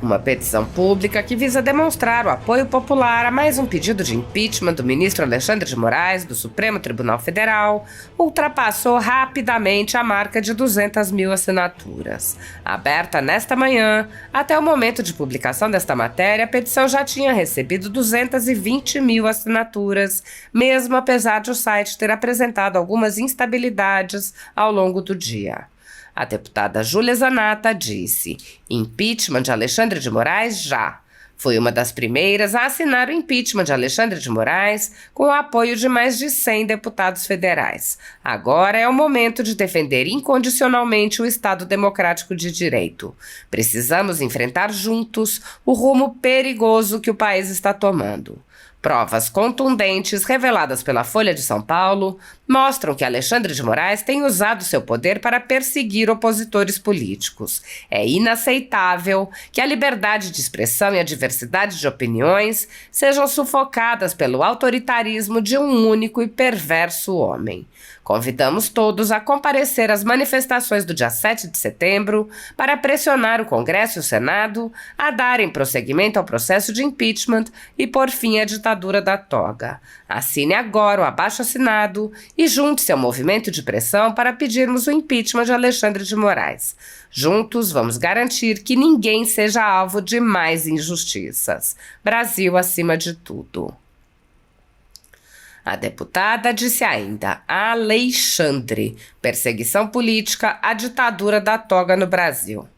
Uma petição pública que visa demonstrar o apoio popular a mais um pedido de impeachment do ministro Alexandre de Moraes, do Supremo Tribunal Federal, ultrapassou rapidamente a marca de 200 mil assinaturas. Aberta nesta manhã, até o momento de publicação desta matéria, a petição já tinha recebido 220 mil assinaturas, mesmo apesar de o site ter apresentado algumas instabilidades ao longo do dia. A deputada Júlia Zanatta disse: impeachment de Alexandre de Moraes já. Foi uma das primeiras a assinar o impeachment de Alexandre de Moraes com o apoio de mais de 100 deputados federais. Agora é o momento de defender incondicionalmente o Estado democrático de direito. Precisamos enfrentar juntos o rumo perigoso que o país está tomando. Provas contundentes reveladas pela Folha de São Paulo mostram que Alexandre de Moraes tem usado seu poder para perseguir opositores políticos. É inaceitável que a liberdade de expressão e a diversidade de opiniões sejam sufocadas pelo autoritarismo de um único e perverso homem. Convidamos todos a comparecer às manifestações do dia 7 de setembro para pressionar o Congresso e o Senado a darem prosseguimento ao processo de impeachment e por fim à ditadura da toga. Assine agora o abaixo-assinado e junte-se ao movimento de pressão para pedirmos o impeachment de Alexandre de Moraes. Juntos vamos garantir que ninguém seja alvo de mais injustiças. Brasil acima de tudo. A deputada disse ainda: Alexandre, perseguição política, a ditadura da toga no Brasil.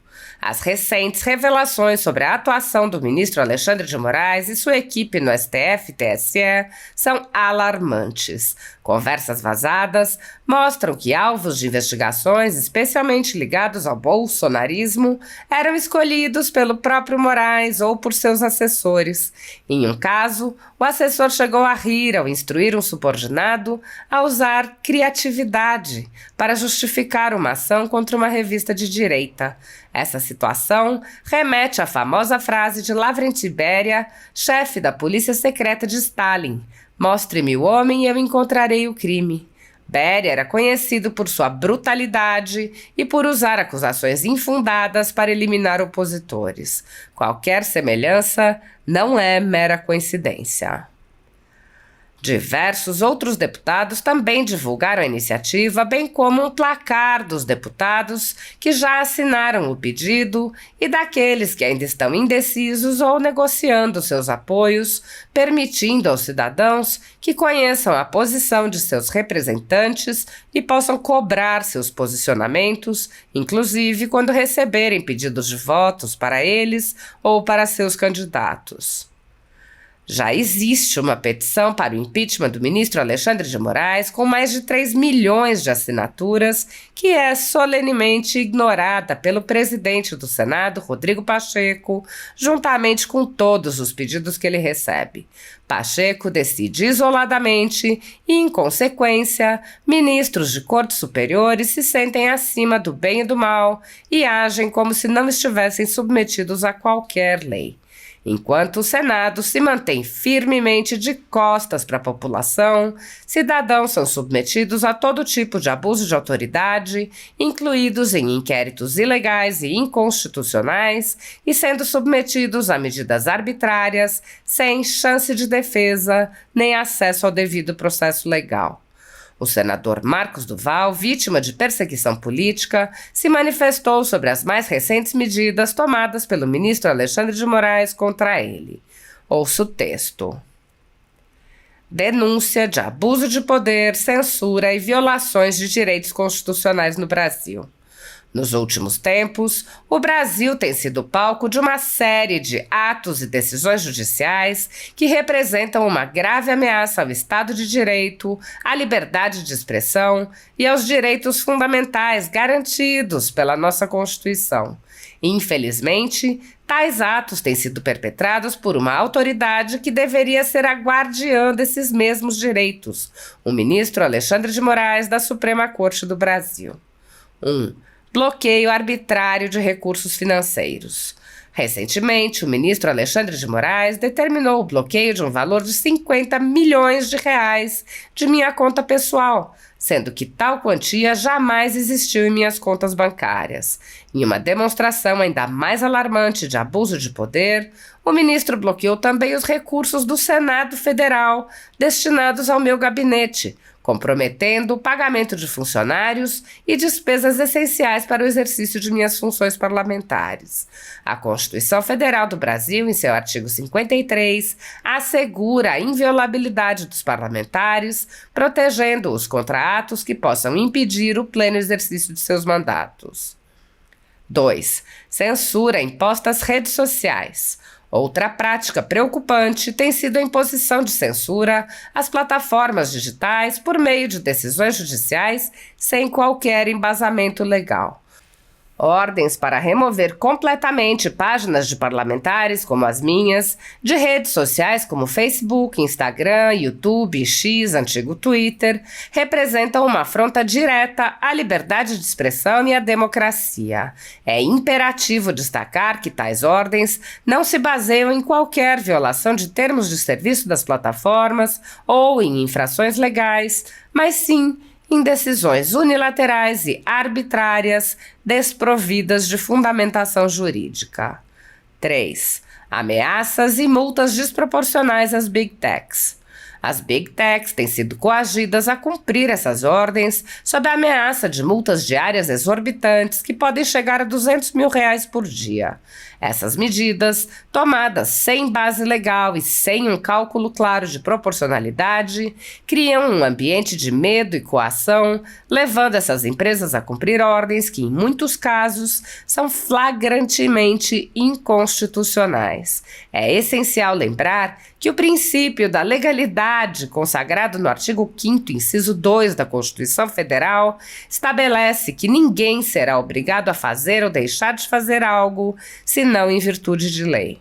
As recentes revelações sobre a atuação do ministro Alexandre de Moraes e sua equipe no STF e TSE são alarmantes. Conversas vazadas mostram que alvos de investigações, especialmente ligados ao bolsonarismo, eram escolhidos pelo próprio Moraes ou por seus assessores. Em um caso, o assessor chegou a rir ao instruir um subordinado a usar criatividade para justificar uma ação contra uma revista de direita. Essa situação remete à famosa frase de Lavrenti Beria, chefe da Polícia Secreta de Stalin: "Mostre-me o homem e eu encontrarei o crime". Beria era conhecido por sua brutalidade e por usar acusações infundadas para eliminar opositores. Qualquer semelhança não é mera coincidência. Diversos outros deputados também divulgaram a iniciativa, bem como um placar dos deputados que já assinaram o pedido e daqueles que ainda estão indecisos ou negociando seus apoios, permitindo aos cidadãos que conheçam a posição de seus representantes e possam cobrar seus posicionamentos, inclusive quando receberem pedidos de votos para eles ou para seus candidatos. Já existe uma petição para o impeachment do ministro Alexandre de Moraes com mais de 3 milhões de assinaturas, que é solenemente ignorada pelo presidente do Senado, Rodrigo Pacheco, juntamente com todos os pedidos que ele recebe. Pacheco decide isoladamente e, em consequência, ministros de cortes superiores se sentem acima do bem e do mal e agem como se não estivessem submetidos a qualquer lei. Enquanto o Senado se mantém firmemente de costas para a população, cidadãos são submetidos a todo tipo de abuso de autoridade, incluídos em inquéritos ilegais e inconstitucionais, e sendo submetidos a medidas arbitrárias, sem chance de defesa nem acesso ao devido processo legal. O senador Marcos Duval, vítima de perseguição política, se manifestou sobre as mais recentes medidas tomadas pelo ministro Alexandre de Moraes contra ele. Ouça o texto. Denúncia de abuso de poder, censura e violações de direitos constitucionais no Brasil. Nos últimos tempos, o Brasil tem sido palco de uma série de atos e decisões judiciais que representam uma grave ameaça ao Estado de Direito, à liberdade de expressão e aos direitos fundamentais garantidos pela nossa Constituição. Infelizmente, tais atos têm sido perpetrados por uma autoridade que deveria ser a guardiã desses mesmos direitos, o ministro Alexandre de Moraes, da Suprema Corte do Brasil. Bloqueio arbitrário de recursos financeiros. Recentemente, o ministro Alexandre de Moraes determinou o bloqueio de um valor de 50 milhões de reais de minha conta pessoal, sendo que tal quantia jamais existiu em minhas contas bancárias. Em uma demonstração ainda mais alarmante de abuso de poder, o ministro bloqueou também os recursos do Senado Federal destinados ao meu gabinete, comprometendo o pagamento de funcionários e despesas essenciais para o exercício de minhas funções parlamentares. A Constituição Federal do Brasil, em seu artigo 53, assegura a inviolabilidade dos parlamentares, protegendo-os contra atos que possam impedir o pleno exercício de seus mandatos. 2. Censura imposta às redes sociais. Outra prática preocupante tem sido a imposição de censura às plataformas digitais por meio de decisões judiciais sem qualquer embasamento legal. Ordens para remover completamente páginas de parlamentares como as minhas, de redes sociais como Facebook, Instagram, YouTube, X, antigo Twitter, representam uma afronta direta à liberdade de expressão e à democracia. É imperativo destacar que tais ordens não se baseiam em qualquer violação de termos de serviço das plataformas ou em infrações legais, mas sim em decisões unilaterais e arbitrárias, desprovidas de fundamentação jurídica. 3. Ameaças e multas desproporcionais às Big Techs. As Big Techs têm sido coagidas a cumprir essas ordens sob a ameaça de multas diárias exorbitantes que podem chegar a R$200 mil por dia. Essas medidas, tomadas sem base legal e sem um cálculo claro de proporcionalidade, criam um ambiente de medo e coação, levando essas empresas a cumprir ordens que, em muitos casos, são flagrantemente inconstitucionais. É essencial lembrar que o princípio da legalidade, consagrado no artigo 5º, inciso 2 da Constituição Federal, estabelece que ninguém será obrigado a fazer ou deixar de fazer algo, senão em virtude de lei.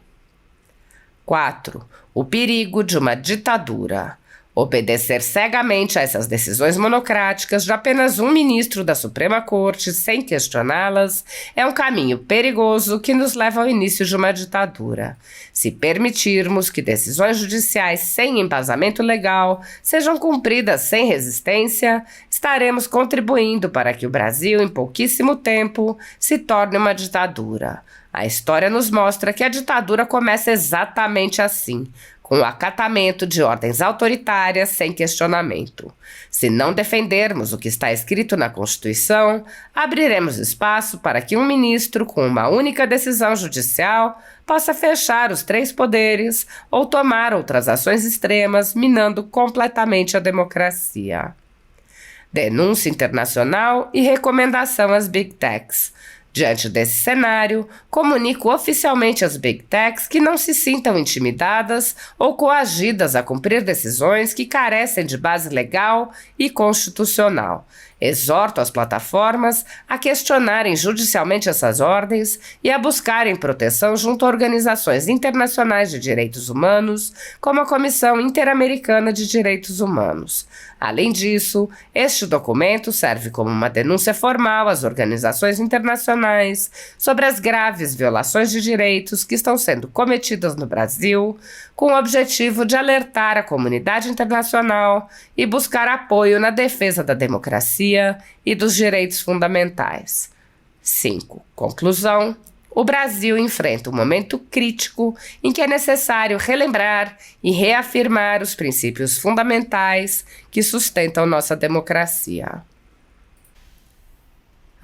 4. O perigo de uma ditadura. Obedecer cegamente a essas decisões monocráticas de apenas um ministro da Suprema Corte, sem questioná-las, é um caminho perigoso que nos leva ao início de uma ditadura. Se permitirmos que decisões judiciais sem embasamento legal sejam cumpridas sem resistência, estaremos contribuindo para que o Brasil, em pouquíssimo tempo, se torne uma ditadura. A história nos mostra que a ditadura começa exatamente assim, com o acatamento de ordens autoritárias sem questionamento. Se não defendermos o que está escrito na Constituição, abriremos espaço para que um ministro, com uma única decisão judicial, possa fechar os 3 poderes ou tomar outras ações extremas, minando completamente a democracia. Denúncia internacional e recomendação às Big Techs. Diante desse cenário, comunico oficialmente às Big Techs que não se sintam intimidadas ou coagidas a cumprir decisões que carecem de base legal e constitucional. Exorto as plataformas a questionarem judicialmente essas ordens e a buscarem proteção junto a organizações internacionais de direitos humanos, como a Comissão Interamericana de Direitos Humanos. Além disso, este documento serve como uma denúncia formal às organizações internacionais sobre as graves violações de direitos que estão sendo cometidas no Brasil, com o objetivo de alertar a comunidade internacional e buscar apoio na defesa da democracia e dos direitos fundamentais. 5. Conclusão. O Brasil enfrenta um momento crítico em que é necessário relembrar e reafirmar os princípios fundamentais que sustentam nossa democracia.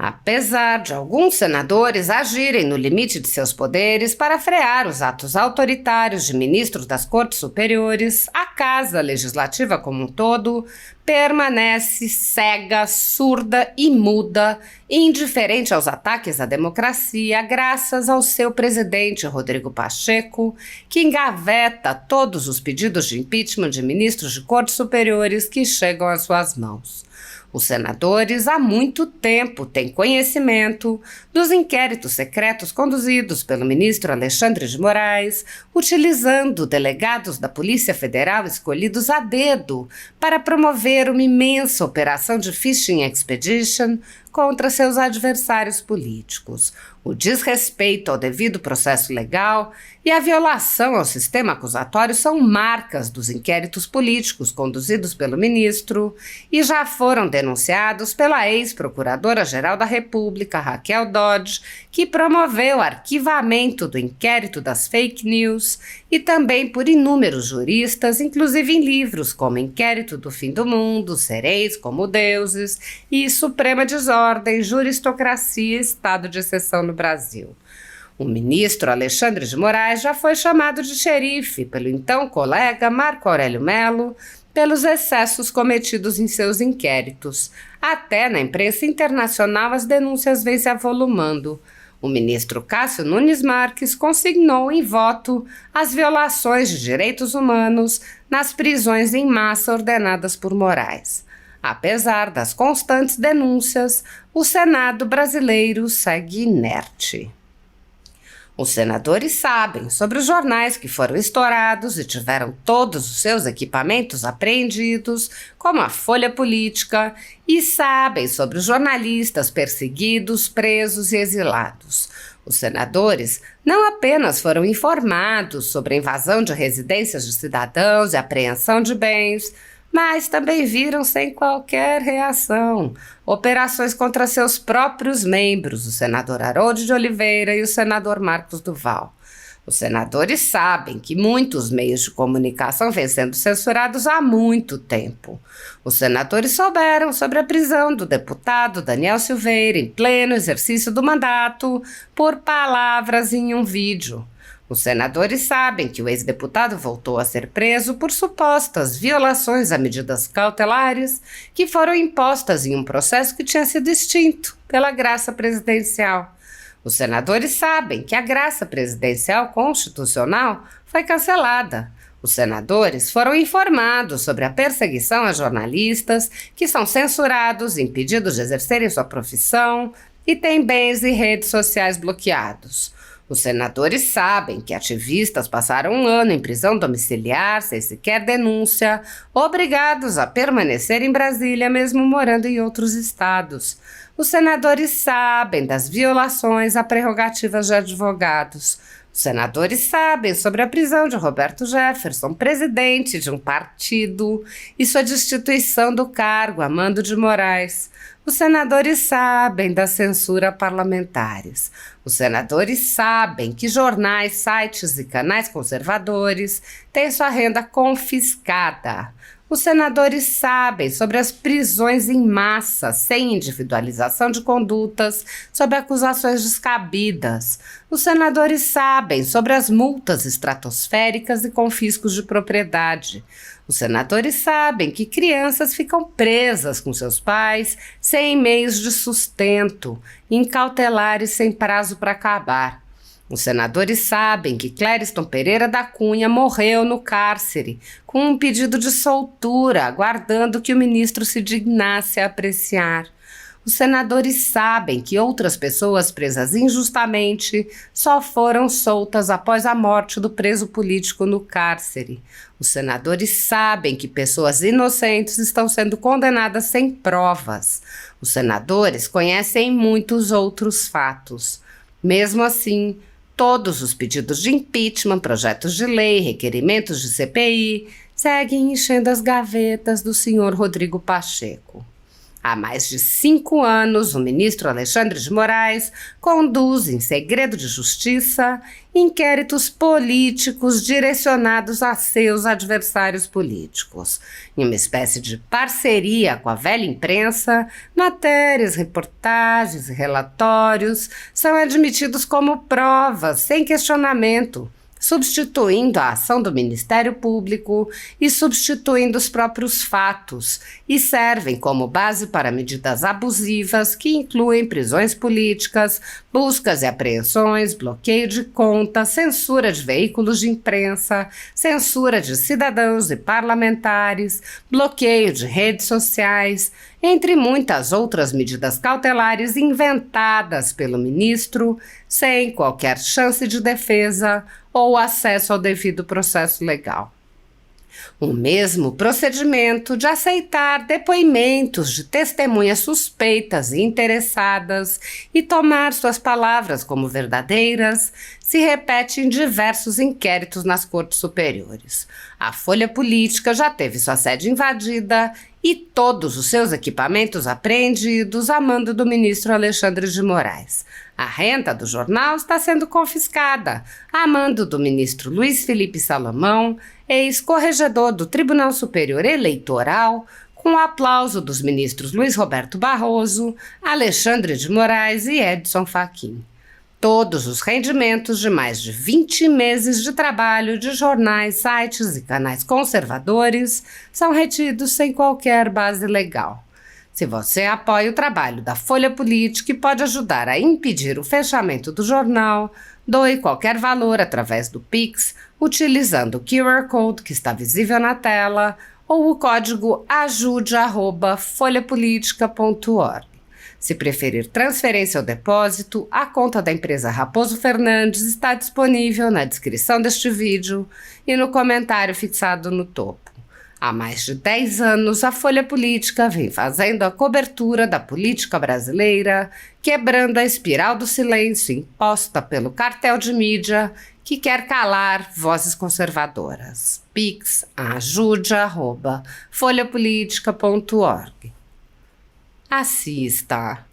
Apesar de alguns senadores agirem no limite de seus poderes para frear os atos autoritários de ministros das Cortes Superiores, a Casa Legislativa como um todo permanece cega, surda e muda, indiferente aos ataques à democracia, graças ao seu presidente Rodrigo Pacheco, que engaveta todos os pedidos de impeachment de ministros de Cortes Superiores que chegam às suas mãos. Os senadores há muito tempo têm conhecimento dos inquéritos secretos conduzidos pelo ministro Alexandre de Moraes, utilizando delegados da Polícia Federal escolhidos a dedo para promover uma imensa operação de Fishing Expedition contra seus adversários políticos. O desrespeito ao devido processo legal e a violação ao sistema acusatório são marcas dos inquéritos políticos conduzidos pelo ministro e já foram denunciados pela ex-procuradora-geral da República, Raquel Dodge, que promoveu o arquivamento do inquérito das fake news, e também por inúmeros juristas, inclusive em livros como Inquérito do Fim do Mundo, Sereis como Deuses e Suprema Desordem, Juristocracia e Estado de Exceção no Brasil. O ministro Alexandre de Moraes já foi chamado de xerife pelo então colega Marco Aurélio Mello pelos excessos cometidos em seus inquéritos. Até na imprensa internacional as denúncias vêm se avolumando. O ministro Cássio Nunes Marques consignou em voto as violações de direitos humanos nas prisões em massa ordenadas por Moraes. Apesar das constantes denúncias, o Senado brasileiro segue inerte. Os senadores sabem sobre os jornais que foram estourados e tiveram todos os seus equipamentos apreendidos, como a Folha Política, e sabem sobre os jornalistas perseguidos, presos e exilados. Os senadores não apenas foram informados sobre a invasão de residências de cidadãos e apreensão de bens, mas também viram sem qualquer reação operações contra seus próprios membros, o senador Harold de Oliveira e o senador Marcos Duval. Os senadores sabem que muitos meios de comunicação vêm sendo censurados há muito tempo. Os senadores souberam sobre a prisão do deputado Daniel Silveira em pleno exercício do mandato por palavras em um vídeo. Os senadores sabem que o ex-deputado voltou a ser preso por supostas violações a medidas cautelares que foram impostas em um processo que tinha sido extinto pela graça presidencial. Os senadores sabem que a graça presidencial constitucional foi cancelada. Os senadores foram informados sobre a perseguição a jornalistas que são censurados, impedidos de exercerem sua profissão e têm bens e redes sociais bloqueados. Os senadores sabem que ativistas passaram um ano em prisão domiciliar, sem sequer denúncia, obrigados a permanecer em Brasília, mesmo morando em outros estados. Os senadores sabem das violações a prerrogativas de advogados. Os senadores sabem sobre a prisão de Roberto Jefferson, presidente de um partido, e sua destituição do cargo a mando de Moraes. Os senadores sabem da censura a parlamentares. Os senadores sabem que jornais, sites e canais conservadores têm sua renda confiscada. Os senadores sabem sobre as prisões em massa, sem individualização de condutas, sob acusações descabidas. Os senadores sabem sobre as multas estratosféricas e confiscos de propriedade. Os senadores sabem que crianças ficam presas com seus pais, sem meios de sustento, em cautelares sem prazo para acabar. Os senadores sabem que Clériston Pereira da Cunha morreu no cárcere, com um pedido de soltura, aguardando que o ministro se dignasse a apreciar. Os senadores sabem que outras pessoas presas injustamente só foram soltas após a morte do preso político no cárcere. Os senadores sabem que pessoas inocentes estão sendo condenadas sem provas. Os senadores conhecem muitos outros fatos. Mesmo assim, todos os pedidos de impeachment, projetos de lei, requerimentos de CPI seguem enchendo as gavetas do senhor Rodrigo Pacheco. Há mais de 5 anos, o ministro Alexandre de Moraes conduz, em segredo de justiça, inquéritos políticos direcionados a seus adversários políticos. Em uma espécie de parceria com a velha imprensa, matérias, reportagens e relatórios são admitidos como provas, sem questionamento, substituindo a ação do Ministério Público e substituindo os próprios fatos, e servem como base para medidas abusivas que incluem prisões políticas, buscas e apreensões, bloqueio de contas, censura de veículos de imprensa, censura de cidadãos e parlamentares, bloqueio de redes sociais, entre muitas outras medidas cautelares inventadas pelo ministro, sem qualquer chance de defesa ou acesso ao devido processo legal. O mesmo procedimento de aceitar depoimentos de testemunhas suspeitas e interessadas e tomar suas palavras como verdadeiras se repete em diversos inquéritos nas cortes superiores. A Folha Política já teve sua sede invadida e todos os seus equipamentos apreendidos a mando do ministro Alexandre de Moraes. A renda do jornal está sendo confiscada a mando do ministro Luiz Felipe Salomão, ex-corregedor do Tribunal Superior Eleitoral, com o aplauso dos ministros Luiz Roberto Barroso, Alexandre de Moraes e Edson Fachin. Todos os rendimentos de mais de 20 meses de trabalho de jornais, sites e canais conservadores são retidos sem qualquer base legal. Se você apoia o trabalho da Folha Política e pode ajudar a impedir o fechamento do jornal, doe qualquer valor através do Pix, utilizando o QR Code que está visível na tela ou o código ajude@folhapolitica.org. Se preferir transferência ou depósito, a conta da empresa Raposo Fernandes está disponível na descrição deste vídeo e no comentário fixado no topo. Há mais de 10 anos, a Folha Política vem fazendo a cobertura da política brasileira, quebrando a espiral do silêncio imposta pelo cartel de mídia que quer calar vozes conservadoras. Pix ajude@folhapolitica.org. Assista!